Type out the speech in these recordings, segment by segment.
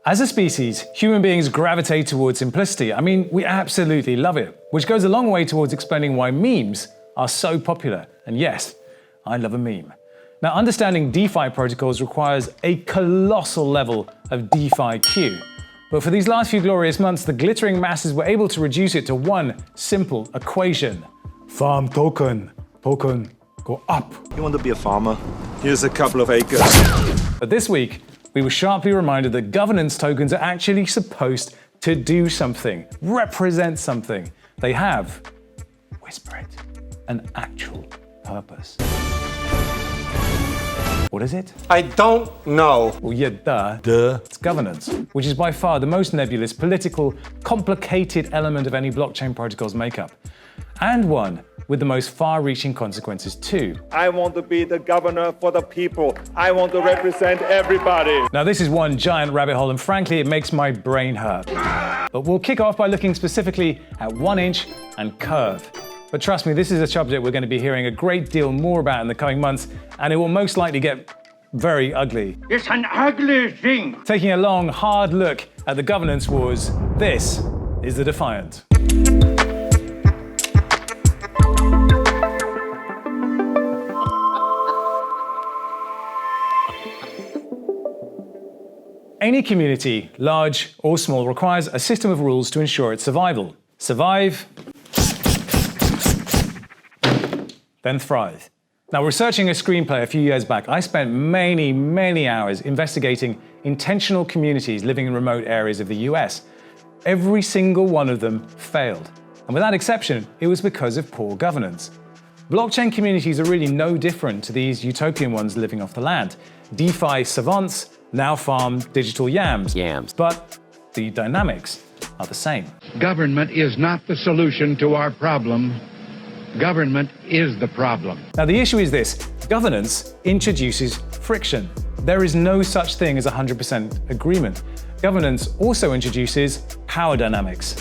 As a species, human beings gravitate towards simplicity. I mean, we absolutely love it, which goes a long way towards explaining why memes are so popular. And yes, I love a meme. Now, understanding DeFi protocols requires a colossal level of DeFi Q. But for these last few glorious months, the glittering masses were able to reduce it to one simple equation. Farm token. Token go up. You want to be a farmer? Here's a couple of acres. But this week, we were sharply reminded that governance tokens are actually supposed to do something, represent something. They have, whisper it, an actual purpose. What is it? I don't know. Well, yeah, duh. It's governance, which is by far the most nebulous, political, complicated element of any blockchain protocol's makeup. And one with the most far-reaching consequences too. I want to be the governor for the people. I want to represent everybody. Now this is one giant rabbit hole, and frankly, it makes my brain hurt. But we'll kick off by looking specifically at 1inch and Curve. But trust me, this is a subject we're going to be hearing a great deal more about in the coming months, and it will most likely get very ugly. It's an ugly thing. Taking a long, hard look at the governance wars, this is the Defiant. Any community, large or small, requires a system of rules to ensure its survival. Survive, then thrive. Now, researching a screenplay a few years back, I spent many hours investigating intentional communities living in remote areas of the US. Every single one of them failed. And without exception, it was because of poor governance. Blockchain communities are really no different to these utopian ones living off the land. DeFi savants now farm digital yams. But the dynamics are the same. Government is not the solution to our problem. Government is the problem. Now the issue is this: governance introduces friction. There is no such thing as 100% agreement. Governance also introduces power dynamics.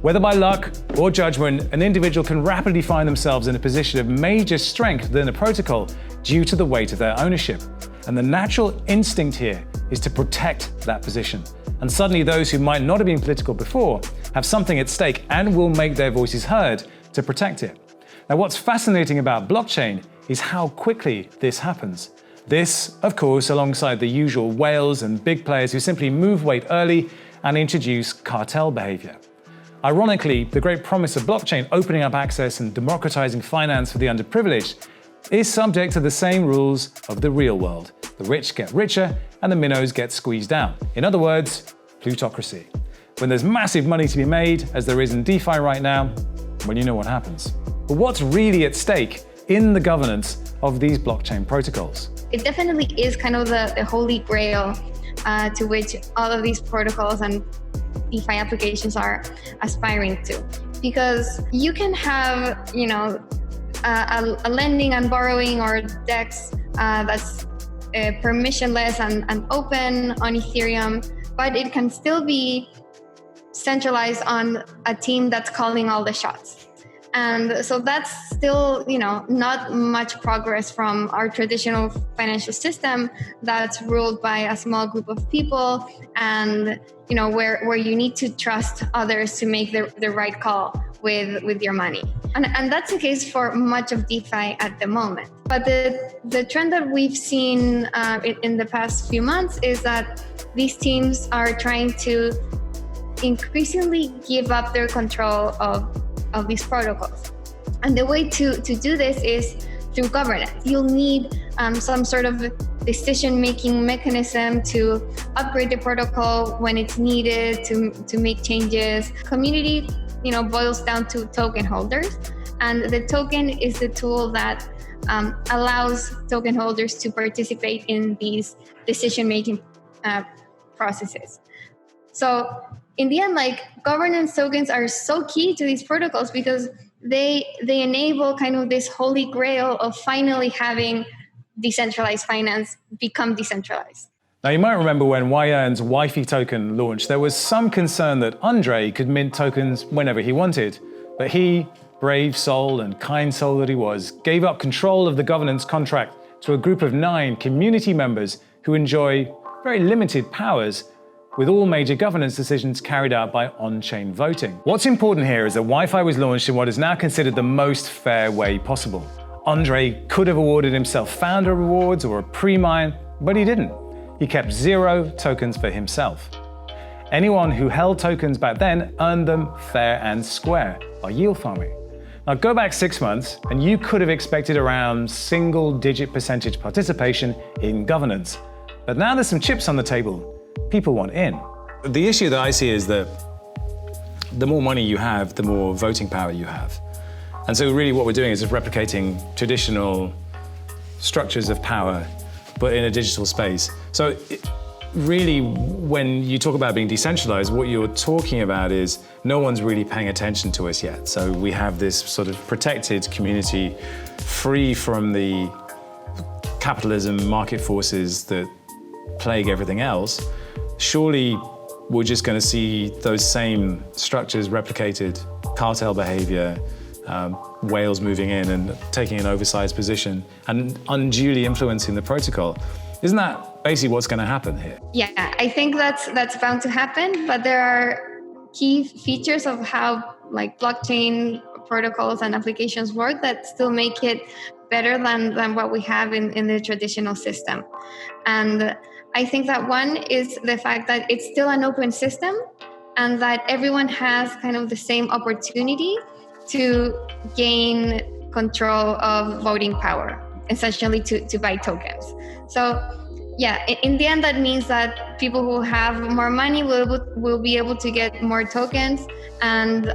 Whether by luck or judgment, an individual can rapidly find themselves in a position of major strength within a protocol due to the weight of their ownership. And the natural instinct here is to protect that position. And suddenly those who might not have been political before have something at stake and will make their voices heard to protect it. Now, what's fascinating about blockchain is how quickly this happens. This, of course, alongside the usual whales and big players who simply move weight early and introduce cartel behavior. Ironically, the great promise of blockchain opening up access and democratizing finance for the underprivileged is subject to the same rules of the real world. The rich get richer and the minnows get squeezed out. In other words, plutocracy. When there's massive money to be made, as there is in DeFi right now, well, you know what happens. But what's really at stake in the governance of these blockchain protocols? It definitely is kind of the holy grail to which all of these protocols and DeFi applications are aspiring to. Because you can have, a lending and borrowing or DEX that's permissionless and open on Ethereum, but it can still be centralized on a team that's calling all the shots. And so that's still, not much progress from our traditional financial system that's ruled by a small group of people and, where you need to trust others to make the right call with your money. And that's the case for much of DeFi at the moment. But the trend that we've seen in the past few months is that these teams are trying to increasingly give up their control of these protocols. And the way to do this is through governance. You'll need some sort of decision-making mechanism to upgrade the protocol when it's needed to make changes. Community, boils down to token holders. And the token is the tool that allows token holders to participate in these decision-making processes. So in the end, governance tokens are so key to these protocols because they enable kind of this holy grail of finally having decentralized finance become decentralized. Now, you might remember when YEarn's Wifey token launched, there was some concern that Andre could mint tokens whenever he wanted. But he, brave soul and kind soul that he was, gave up control of the governance contract to a group of 9 community members who enjoy very limited powers, with all major governance decisions carried out by on-chain voting. What's important here is that Wi-Fi was launched in what is now considered the most fair way possible. Andre could have awarded himself founder rewards or a pre-mine, but he didn't. He kept 0 tokens for himself. Anyone who held tokens back then earned them fair and square by yield farming. Now go back 6 months and you could have expected around single-digit percentage participation in governance. But now there's some chips on the table. People want in. The issue that I see is that the more money you have, the more voting power you have. And so really what we're doing is just replicating traditional structures of power, but in a digital space. So really, when you talk about being decentralized, what you're talking about is no one's really paying attention to us yet. So we have this sort of protected community, free from the capitalism, market forces that plague everything else. Surely we're just going to see those same structures replicated, cartel behavior, whales moving in and taking an oversized position and unduly influencing the protocol. Isn't that basically what's going to happen here? Yeah, I think that's bound to happen, but there are key features of how like blockchain protocols and applications work that still make it better than what we have in the traditional system. And I think that one is the fact that it's still an open system and that everyone has kind of the same opportunity to gain control of voting power, essentially to buy tokens. So yeah, in the end, that means that people who have more money will be able to get more tokens and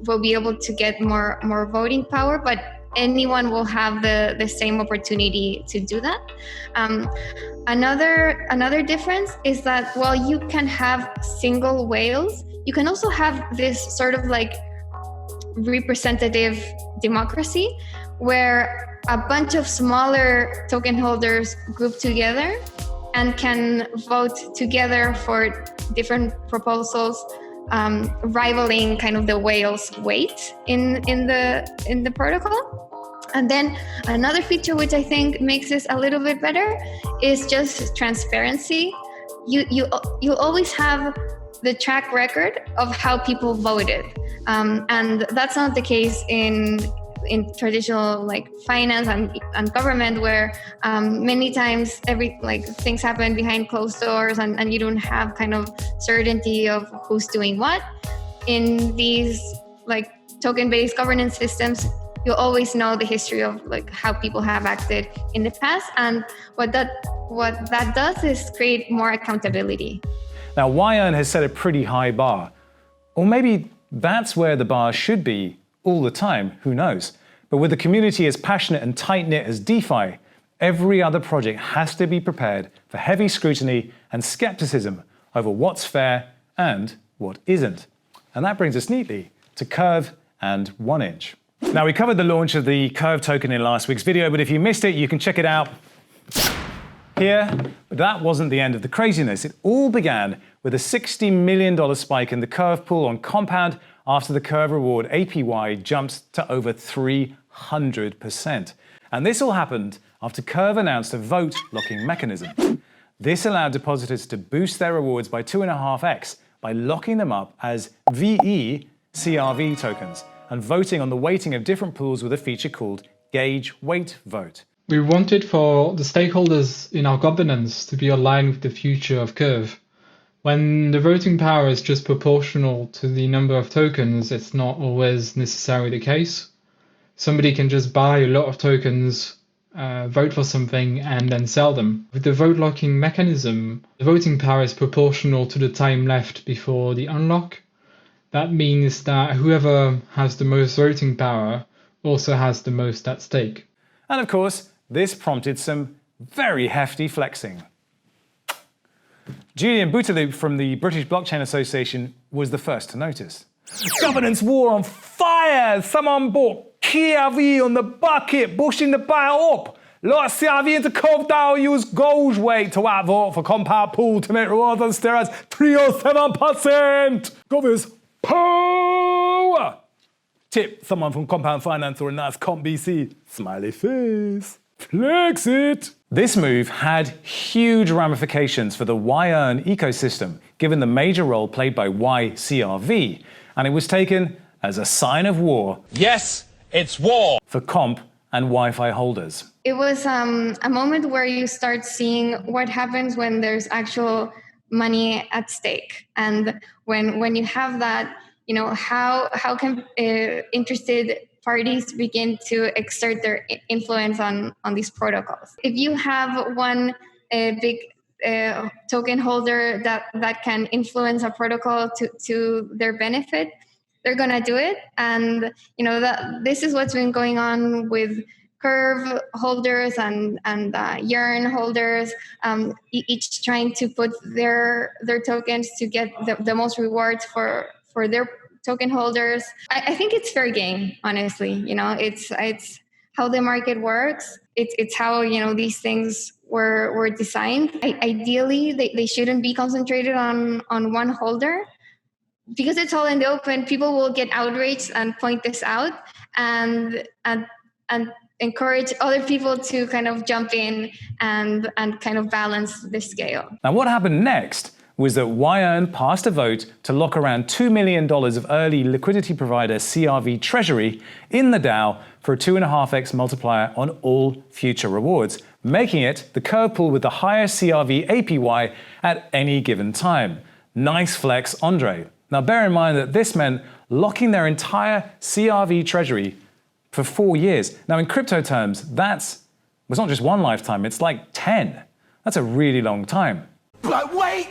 will be able to get more voting power, but anyone will have the same opportunity to do that. Another difference is that while you can have single whales, you can also have this sort of like representative democracy where a bunch of smaller token holders group together and can vote together for different proposals, rivaling kind of the whale's weight in the protocol. And then another feature which I think makes this a little bit better is just transparency. You always have the track record of how people voted, and that's not the case in traditional like finance and government, where many times things happen behind closed doors and you don't have kind of certainty of who's doing what. In these like token-based governance systems, you always know the history of like how people have acted in the past, and what that does is create more accountability. Now, YEarn has set a pretty high bar, or maybe that's where the bar should be all the time, who knows? But with a community as passionate and tight-knit as DeFi, every other project has to be prepared for heavy scrutiny and skepticism over what's fair and what isn't. And that brings us neatly to Curve and 1inch. Now, we covered the launch of the Curve token in last week's video, but if you missed it, you can check it out here. But that wasn't the end of the craziness. It all began with a $60 million spike in the Curve pool on Compound after the Curve reward APY jumped to over 300%. And this all happened after Curve announced a vote locking mechanism. This allowed depositors to boost their rewards by 2.5x by locking them up as VE-CRV tokens and voting on the weighting of different pools with a feature called Gauge Weight Vote. We wanted for the stakeholders in our governance to be aligned with the future of Curve. When the voting power is just proportional to the number of tokens, it's not always necessarily the case. Somebody can just buy a lot of tokens, vote for something, and then sell them. With the vote locking mechanism, the voting power is proportional to the time left before the unlock. That means that whoever has the most voting power also has the most at stake. And of course, this prompted some very hefty flexing. Julian Bouteloup from the British Blockchain Association was the first to notice. Governance war on fire! Someone bought KRV on the bucket, pushing the bar up. Lot of CRV into Cove Down, use Gauge Weight to outvote for Compound Pool to make rewards on steroids 307%! Governance power! Tip someone from Compound Finance or a nice Comp BC. Smiley face. Flex it! This move had huge ramifications for the YEarn ecosystem, given the major role played by YCRV, and it was taken as a sign of war. Yes, it's war! For comp and Wi-Fi holders. It was a moment where you start seeing what happens when there's actual money at stake, and when you have that, how can interested parties begin to exert their influence on these protocols. If you have one big token holder that can influence a protocol to their benefit, they're gonna do it. And this is what's been going on with Curve holders and Yearn holders, each trying to put their tokens to get the most rewards for their token holders. I think it's fair game, honestly. It's how the market works. It's how these things were designed. Ideally, they shouldn't be concentrated on one holder. Because it's all in the open, people will get outraged and point this out and encourage other people to kind of jump in and kind of balance the scale. Now, what happened next was that YEarn passed a vote to lock around $2 million of early liquidity provider CRV treasury in the DAO for a 2.5x multiplier on all future rewards, making it the curve pool with the highest CRV APY at any given time. Nice flex, Andre. Now, bear in mind that this meant locking their entire CRV treasury for 4 years. Now, in crypto terms, was not just one lifetime, it's like 10. That's a really long time. But wait!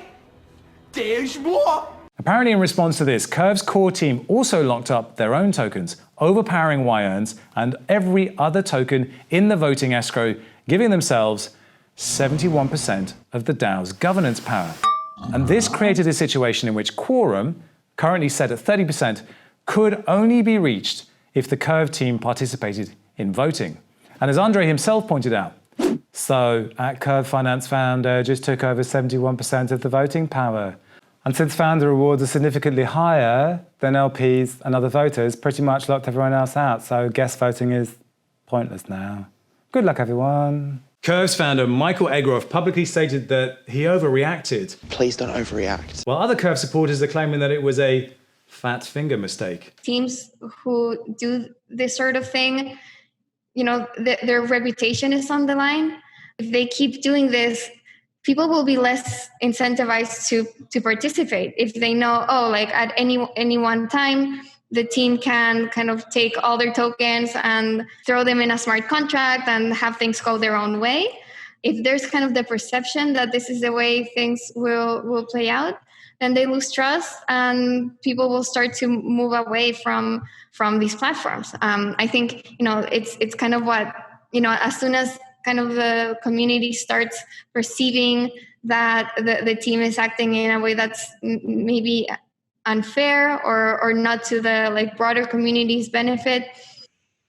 There's more! Apparently, in response to this, Curve's core team also locked up their own tokens, overpowering YEarn's and every other token in the voting escrow, giving themselves 71% of the DAO's governance power. And this created a situation in which quorum, currently set at 30%, could only be reached if the Curve team participated in voting. And as Andre himself pointed out, so at Curve Finance founder just took over 71% of the voting power. And since founder rewards are significantly higher than LPs and other voters, pretty much locked everyone else out. So guest voting is pointless now. Good luck, everyone. Curve's founder Michael Egroff publicly stated that he overreacted. Please don't overreact. While other Curve supporters are claiming that it was a fat finger mistake. Teams who do this sort of thing, their reputation is on the line. If they keep doing this, people will be less incentivized to participate. If they know, at any one time, the team can kind of take all their tokens and throw them in a smart contract and have things go their own way. If there's kind of the perception that this is the way things will play out, then they lose trust and people will start to move away from these platforms. I think, it's kind of what, as soon as kind of the community starts perceiving that the team is acting in a way that's maybe unfair or not to the broader community's benefit,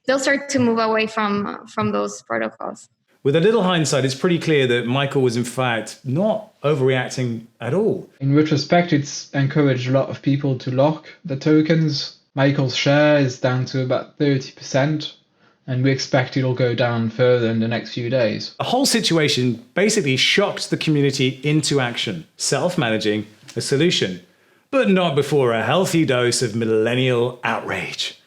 they'll start to move away from those protocols. With a little hindsight, it's pretty clear that Michael was in fact not overreacting at all. In retrospect, it's encouraged a lot of people to lock the tokens. Michael's share is down to about 30%, and we expect it'll go down further in the next few days. The whole situation basically shocked the community into action, self-managing a solution. But not before a healthy dose of millennial outrage.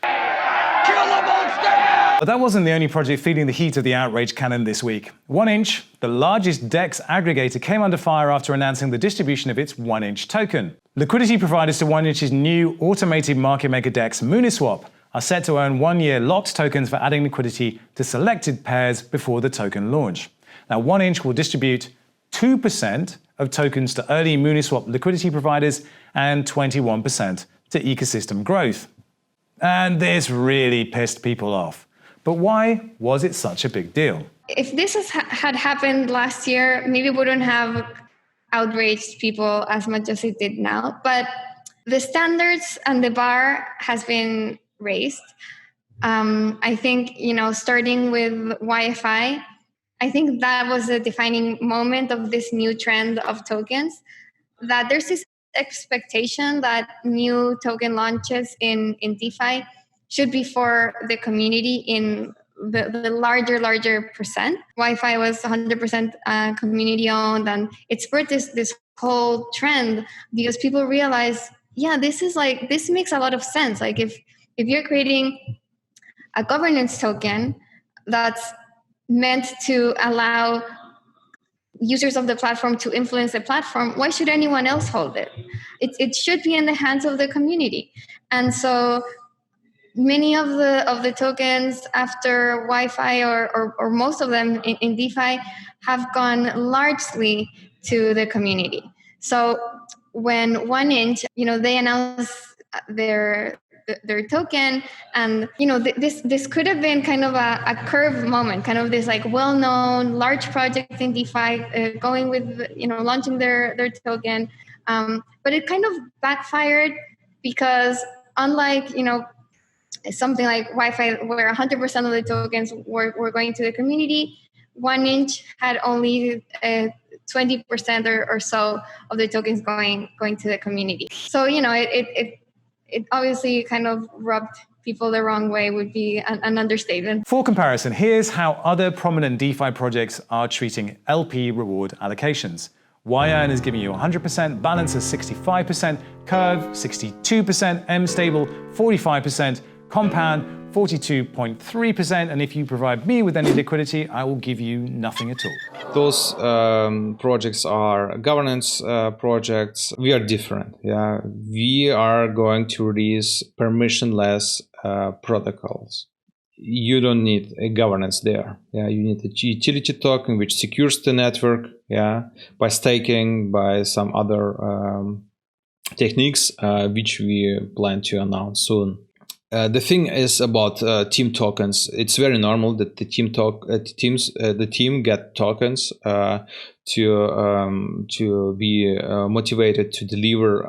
But that wasn't the only project feeling the heat of the outrage cannon this week. 1inch, the largest DEX aggregator, came under fire after announcing the distribution of its 1inch token. Liquidity providers to 1inch's new automated market maker DEX, Mooniswap, are set to earn 1-year locked tokens for adding liquidity to selected pairs before the token launch. Now, 1inch will distribute 2% of tokens to early Mooniswap liquidity providers and 21% to ecosystem growth. And this really pissed people off. But why was it such a big deal? If this had happened last year, maybe it wouldn't have outraged people as much as it did now. But the standards and the bar has been raised. I think, starting with YFI, I think that was a defining moment of this new trend of tokens, that there's this expectation that new token launches in DeFi should be for the community in the larger percent. Wi-Fi was 100% community owned, and it spurred this whole trend because people realized, yeah, this makes a lot of sense. Like if you're creating a governance token that's meant to allow users of the platform to influence the platform, why should anyone else hold it? It should be in the hands of the community. And so many of the tokens after Wi-Fi or most of them in DeFi have gone largely to the community. So when 1inch, they announced their token, and this could have been kind of a curve moment, kind of this like well-known large project in DeFi going with launching their token, but it kind of backfired because unlike something like Wi-Fi where 100% of the tokens were going to the community, 1inch had only 20% or so of the tokens going to the community. So it obviously kind of rubbed people the wrong way, would be an understatement. For comparison, here's how other prominent DeFi projects are treating LP reward allocations. YEarn is giving you 100%, Balance is 65%, Curve 62%, M-Stable 45%, Compound 42.3%, and if you provide me with any liquidity, I will give you nothing at all. Those projects are governance projects. We are different. Yeah, we are going to release permissionless protocols. You don't need a governance there. Yeah, you need a utility token which secures the network. Yeah, by staking, by some other techniques which we plan to announce soon. The thing is about team tokens. It's very normal that the team get tokens to be motivated to deliver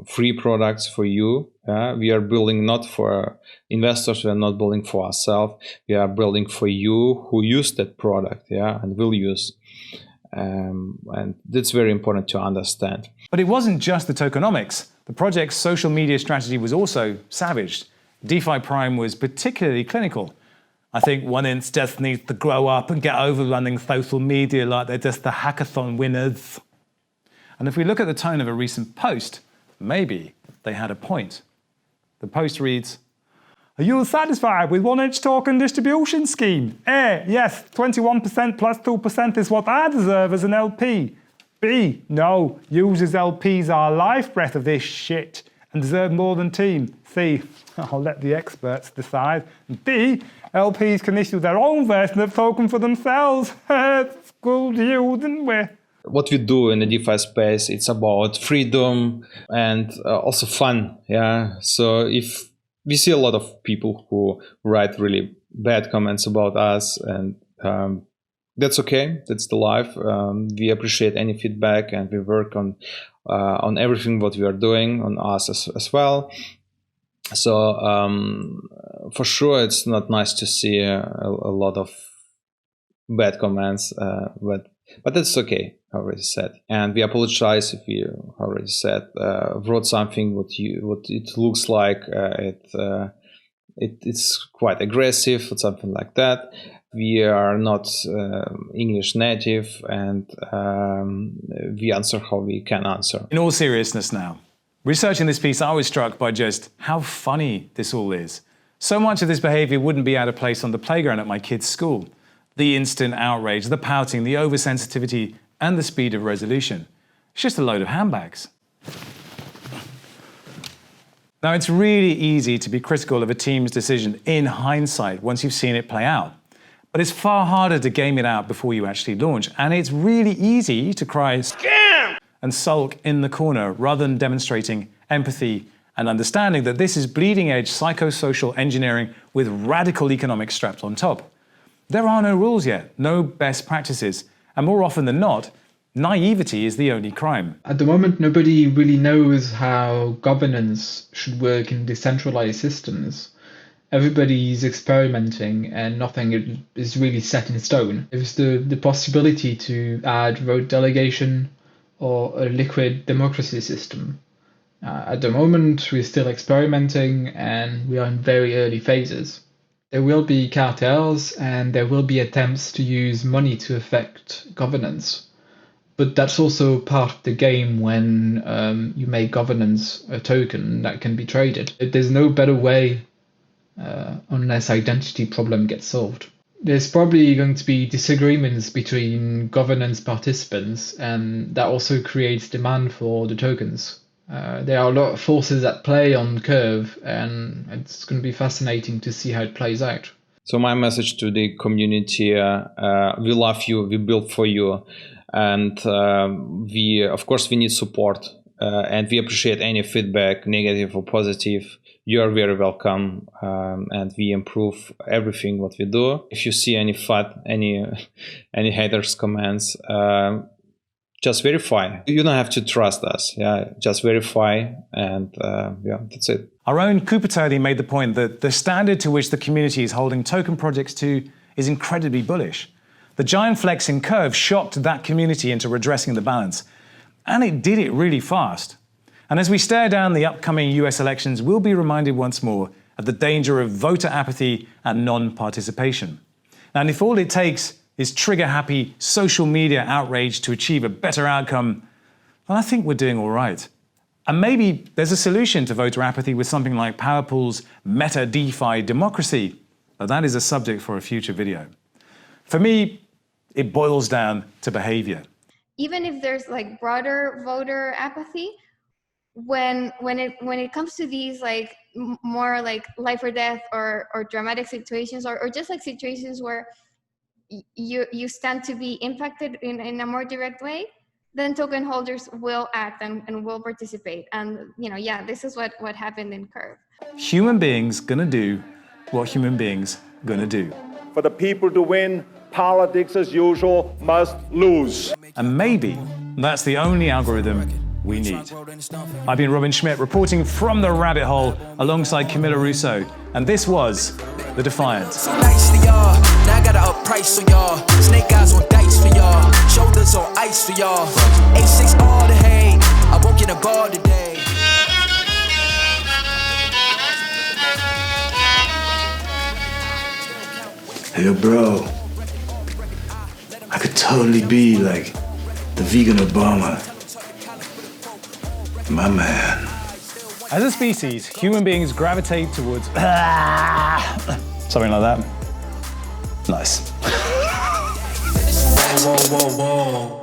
free products for you. We are building not for investors. We are not building for ourselves. We are building for you who use that product, and will use. And that's very important to understand. But it wasn't just the tokenomics. The project's social media strategy was also savaged. DeFi Prime was particularly clinical. I think 1inch just needs to grow up and get over running social media like they're just the hackathon winners. And if we look at the tone of a recent post, maybe they had a point. The post reads, "Are you satisfied with 1inch token distribution scheme? A, yes, 21% plus 2% is what I deserve as an LP. B, no, users LPs are life breath of this shit and deserve more than team. C, I'll let the experts decide. And D, LPs can issue their own version of token for themselves. Schooled you, didn't we?" What we do in the DeFi space, it's about freedom and also fun. Yeah. So if we see a lot of people who write really bad comments about us, and that's okay. That's the life. We appreciate any feedback, and we work on everything what we are doing on us as well. So for sure, it's not nice to see a lot of bad comments, but that's okay. I already said, and we apologize if we already said wrote something what it looks like it's quite aggressive or something like that. We are not English native, and we answer how we can answer. In all seriousness now, researching this piece, I was struck by just how funny this all is. So much of this behavior wouldn't be out of place on the playground at my kid's school. The instant outrage, the pouting, the oversensitivity, and the speed of resolution. It's just a load of handbags. Now, it's really easy to be critical of a team's decision in hindsight once you've seen it play out. But it's far harder to game it out before you actually launch. And it's really easy to cry "scam" and sulk in the corner rather than demonstrating empathy and understanding that this is bleeding-edge psychosocial engineering with radical economics strapped on top. There are no rules yet, no best practices, and more often than not, naivety is the only crime. At the moment, nobody really knows how governance should work in decentralized systems. Everybody's experimenting and nothing is really set in stone. There's the possibility to add vote delegation or a liquid democracy system. At the moment, we're still experimenting and we are in very early phases. There will be cartels and there will be attempts to use money to affect governance. But that's also part of the game when you make governance a token that can be traded. There's no better way unless identity problem gets solved. There's probably going to be disagreements between governance participants, and that also creates demand for the tokens. There are a lot of forces at play on Curve, and it's going to be fascinating to see how it plays out. So my message to the community, we love you, we built for you, and of course we need support, and we appreciate any feedback, negative or positive. You are very welcome, and we improve everything what we do. If you see any FUD, any haters comments, just verify. You don't have to trust us. Yeah, just verify, and yeah, that's it. Our own Kupertali made the point that the standard to which the community is holding token projects to is incredibly bullish. The giant flex in Curve shocked that community into redressing the balance, and it did it really fast. And as we stare down the upcoming US elections, we'll be reminded once more of the danger of voter apathy and non-participation. And if all it takes is trigger-happy social media outrage to achieve a better outcome, well, I think we're doing all right. And maybe there's a solution to voter apathy with something like PowerPool's meta DeFi democracy, but that is a subject for a future video. For me, it boils down to behavior. Even if there's like broader voter apathy, when it comes to these like more like life or death or dramatic situations or just like situations where you stand to be impacted in a more direct way, then token holders will act and will participate. And yeah, this is what happened in Curve. Human beings gonna do what human beings gonna do. For the people to win, politics as usual must lose. And maybe that's the only algorithm we need. I've been Robin Schmidt reporting from the rabbit hole alongside Camilla Russo, and this was The Defiant. So nice for y'all. Now I got to up price for y'all. Snake eyes on dice for y'all. Shoulders on ice for y'all. A6 all the hate. I won't get a ball today. Hey, bro. I could totally be like the vegan Obama. My man. As a species, human beings gravitate towards something like that. Nice. Whoa, whoa, whoa, whoa.